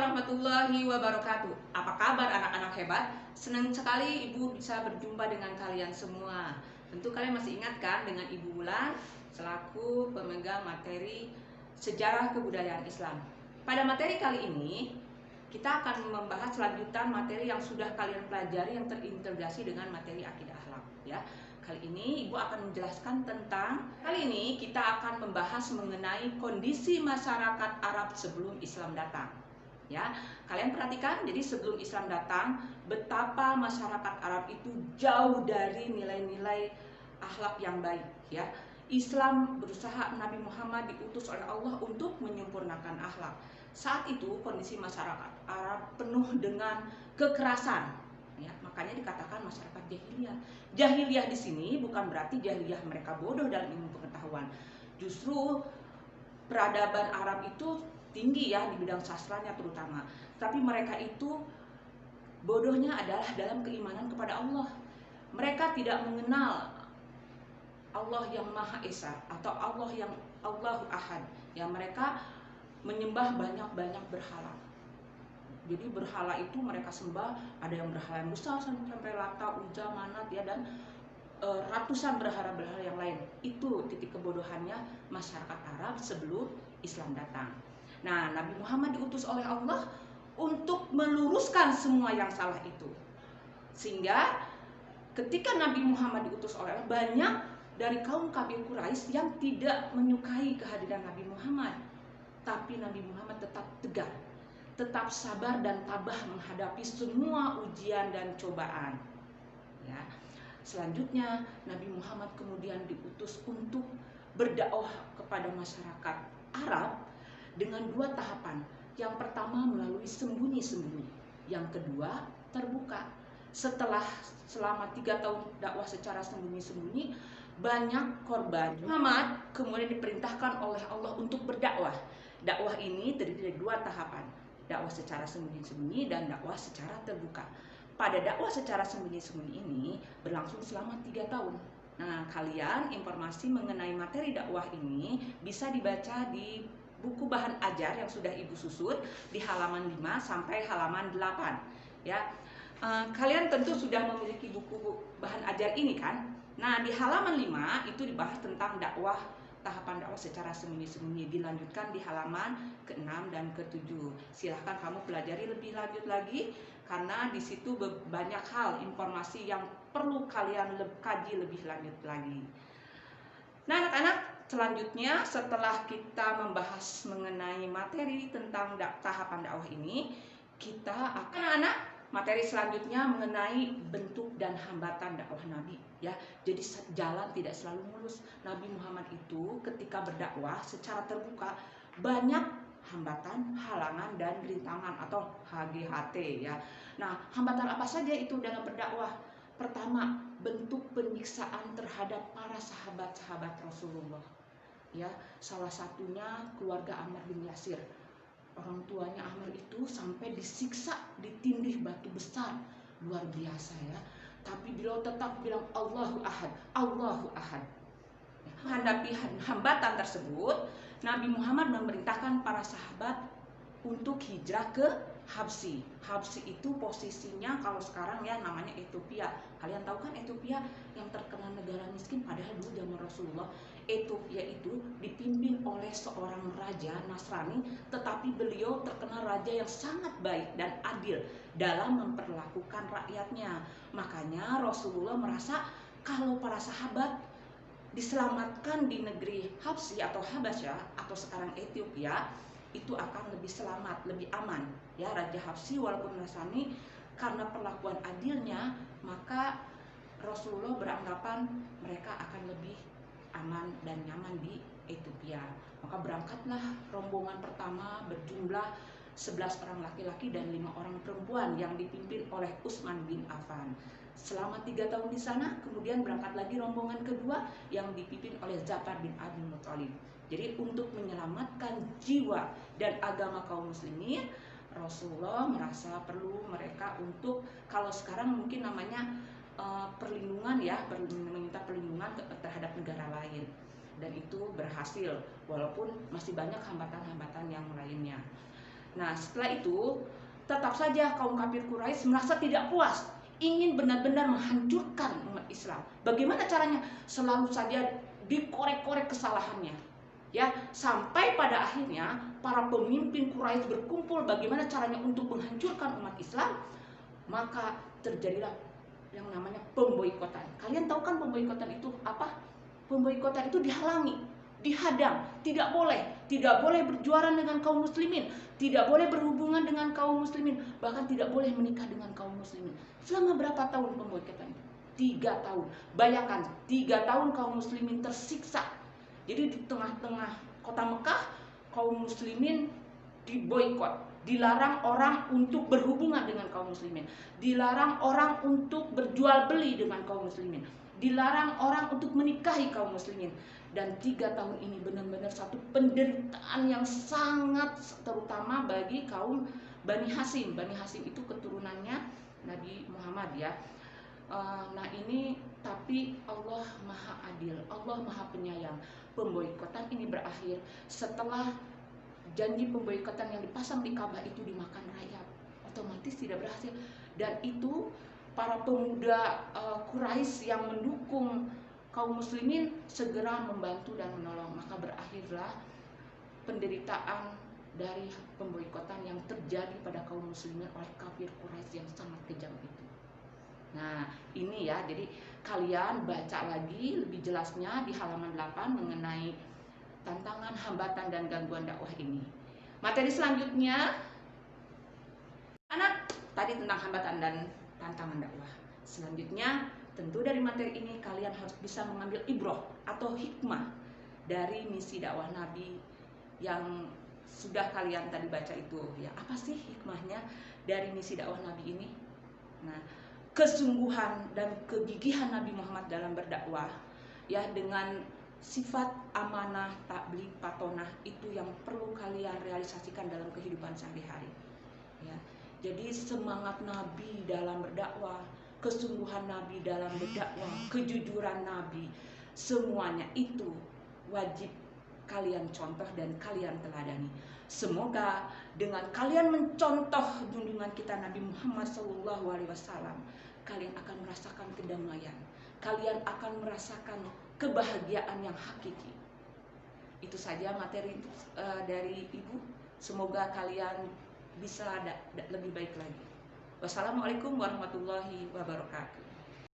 warahmatullahi wabarakatuh. Apa kabar anak-anak hebat? Senang sekali Ibu bisa berjumpa dengan kalian semua. Tentu kalian masih ingat kan dengan Ibu Wulan selaku pemegang materi sejarah kebudayaan Islam. Pada materi kali ini kita akan membahas lanjutan materi yang sudah kalian pelajari yang terintegrasi dengan materi akidah akhlak ya. Kali ini Ibu akan menjelaskan kali ini kita akan membahas mengenai kondisi masyarakat Arab sebelum Islam datang. Ya, kalian perhatikan, jadi sebelum Islam datang, betapa masyarakat Arab itu jauh dari nilai-nilai akhlak yang baik, ya. Islam berusaha, Nabi Muhammad diutus oleh Allah untuk menyempurnakan akhlak. Saat itu kondisi masyarakat Arab penuh dengan kekerasan, ya, makanya dikatakan masyarakat jahiliyah. Jahiliyah di sini bukan berarti jahiliyah mereka bodoh dalam ilmu pengetahuan. Justru peradaban Arab itu tinggi ya di bidang sastranya terutama. Tapi mereka itu bodohnya adalah dalam keimanan kepada Allah. Mereka tidak mengenal Allah yang Maha Esa atau Allah yang Allahu Ahad. Ya, mereka menyembah banyak-banyak berhala. Jadi berhala itu mereka sembah, ada yang berhala yang besar sampai Lata, Uzza, Manat ya, dan ratusan berhala-berhala yang lain. Itu titik kebodohannya masyarakat Arab sebelum Islam datang. Nah, Nabi Muhammad diutus oleh Allah untuk meluruskan semua yang salah itu. Sehingga ketika Nabi Muhammad diutus oleh Allah, banyak dari kaum kafir Quraisy yang tidak menyukai kehadiran Nabi Muhammad. Tapi Nabi Muhammad tetap tegar, tetap sabar dan tabah menghadapi semua ujian dan cobaan. Ya. Selanjutnya Nabi Muhammad kemudian diutus untuk berdakwah kepada masyarakat Arab dengan dua tahapan. Yang pertama melalui sembunyi-sembunyi, yang kedua terbuka. Setelah selama 3 tahun dakwah secara sembunyi-sembunyi, banyak korban. Muhammad kemudian diperintahkan oleh Allah untuk berdakwah. Dakwah ini terdiri dari 2 tahapan, dakwah secara sembunyi-sembunyi dan dakwah secara terbuka. Pada dakwah secara sembunyi-sembunyi ini berlangsung selama 3 tahun. Nah, kalian informasi mengenai materi dakwah ini bisa dibaca di buku bahan ajar yang sudah Ibu susun di halaman 5 sampai halaman 8. Ya, kalian tentu sudah memiliki buku bahan ajar ini kan? Nah, di halaman 5 itu dibahas tentang dakwah, tahapan dakwah secara sembunyi-sembunyi, dilanjutkan di halaman ke-6 dan ke-7. Silahkan kamu pelajari lebih lanjut lagi karena di situ banyak hal informasi yang perlu kalian kaji lebih lanjut lagi. Nah, anak-anak, selanjutnya setelah kita membahas mengenai materi tentang tahapan dakwah ini, kita akan anak-anak materi selanjutnya mengenai bentuk dan hambatan dakwah Nabi ya. Jadi jalan tidak selalu mulus. Nabi Muhammad itu ketika berdakwah secara terbuka banyak hambatan, halangan dan rintangan atau HGHT ya. Nah, hambatan apa saja itu dalam berdakwah? Pertama, bentuk penyiksaan terhadap para sahabat-sahabat Rasulullah. Ya, salah satunya keluarga Ammar bin Yasir. Orang tuanya Ammar itu sampai disiksa, ditindih batu besar, luar biasa ya. Tapi beliau tetap bilang Allahu Ahad, Allahu Ahad. Menghadapi hambatan tersebut, Nabi Muhammad memerintahkan para sahabat untuk hijrah ke Habsyi. Habsyi itu posisinya kalau sekarang ya namanya Ethiopia. Kalian tahu kan Ethiopia yang terkenal negara miskin, padahal dulu zaman Rasulullah Ethiopia itu dipimpin oleh seorang raja Nasrani, tetapi beliau terkenal raja yang sangat baik dan adil dalam memperlakukan rakyatnya. Makanya Rasulullah merasa kalau para sahabat diselamatkan di negeri Habsyi atau Habasyah atau sekarang Ethiopia, itu akan lebih selamat, lebih aman ya. Raja Habsyi walaupun Nasrani, karena perlakuan adilnya, maka Rasulullah beranggapan mereka akan lebih aman dan nyaman di Ethiopia. Maka berangkatlah rombongan pertama berjumlah 11 orang laki-laki dan 5 orang perempuan yang dipimpin oleh Utsman bin Affan. Selama 3 tahun di sana, kemudian berangkat lagi rombongan kedua yang dipimpin oleh Ja'far bin Abi Thalib. Jadi untuk menyelamatkan jiwa dan agama kaum muslimin, Rasulullah merasa perlu mereka untuk, kalau sekarang mungkin namanya perlindungan ya, meminta perlindungan terhadap negara lain. Dan itu berhasil, walaupun masih banyak hambatan-hambatan yang lainnya. Nah, setelah itu tetap saja kaum kafir Quraisy merasa tidak puas, ingin benar-benar menghancurkan umat Islam. Bagaimana caranya? Selalu saja dikorek-korek kesalahannya. Ya, sampai pada akhirnya para pemimpin Quraisy berkumpul bagaimana caranya untuk menghancurkan umat Islam, maka terjadilah yang namanya pemboikotan. Kalian tahu kan pemboikotan itu apa? Pemboikotan itu dihalangi, dihadang, tidak boleh berjuaran dengan kaum muslimin, tidak boleh berhubungan dengan kaum muslimin, bahkan tidak boleh menikah dengan kaum muslimin. Selama berapa tahun pemboikotan itu? 3 tahun. Bayangkan, 3 tahun kaum muslimin tersiksa. Jadi di tengah-tengah kota Mekah, kaum muslimin diboikot, dilarang orang untuk berhubungan dengan kaum muslimin, dilarang orang untuk berjual beli dengan kaum muslimin, dilarang orang untuk menikahi kaum muslimin. Dan 3 tahun ini benar-benar satu penderitaan yang sangat, terutama bagi kaum Bani Hasyim. Bani Hasyim itu keturunannya Nabi Muhammad ya. Nah ini, tapi Allah Maha Adil, Allah Maha Penyayang. Pemboikotan ini berakhir setelah janji pemboikotan yang dipasang di Ka'bah itu dimakan rayap, otomatis tidak berhasil. Dan itu para pemuda Quraisy yang mendukung kaum muslimin segera membantu dan menolong, maka berakhirlah penderitaan dari pemboikotan yang terjadi pada kaum muslimin oleh kafir Quraisy yang sangat kejam itu. Nah ini ya, jadi kalian baca lagi lebih jelasnya di halaman 8 mengenai tantangan, hambatan, dan gangguan dakwah ini. Materi selanjutnya, anak tadi tentang hambatan dan tantangan dakwah. Selanjutnya, tentu dari materi ini kalian harus bisa mengambil ibroh atau hikmah dari misi dakwah Nabi yang sudah kalian tadi baca itu. Ya, apa sih hikmahnya dari misi dakwah Nabi ini? Nah, kesungguhan dan kegigihan Nabi Muhammad dalam berdakwah, ya, dengan sifat amanah, tabligh, patonah, itu yang perlu kalian realisasikan dalam kehidupan sehari-hari. Ya, jadi semangat Nabi dalam berdakwah, kesungguhan Nabi dalam berdakwah, kejujuran Nabi, semuanya itu wajib kalian contoh dan kalian teladani. Semoga dengan kalian mencontoh junjungan kita Nabi Muhammad SAW, kalian akan merasakan kedamaian, kalian akan merasakan kebahagiaan yang hakiki. Itu saja materi dari Ibu. Semoga kalian bisa lebih baik lagi. Wassalamualaikum warahmatullahi wabarakatuh.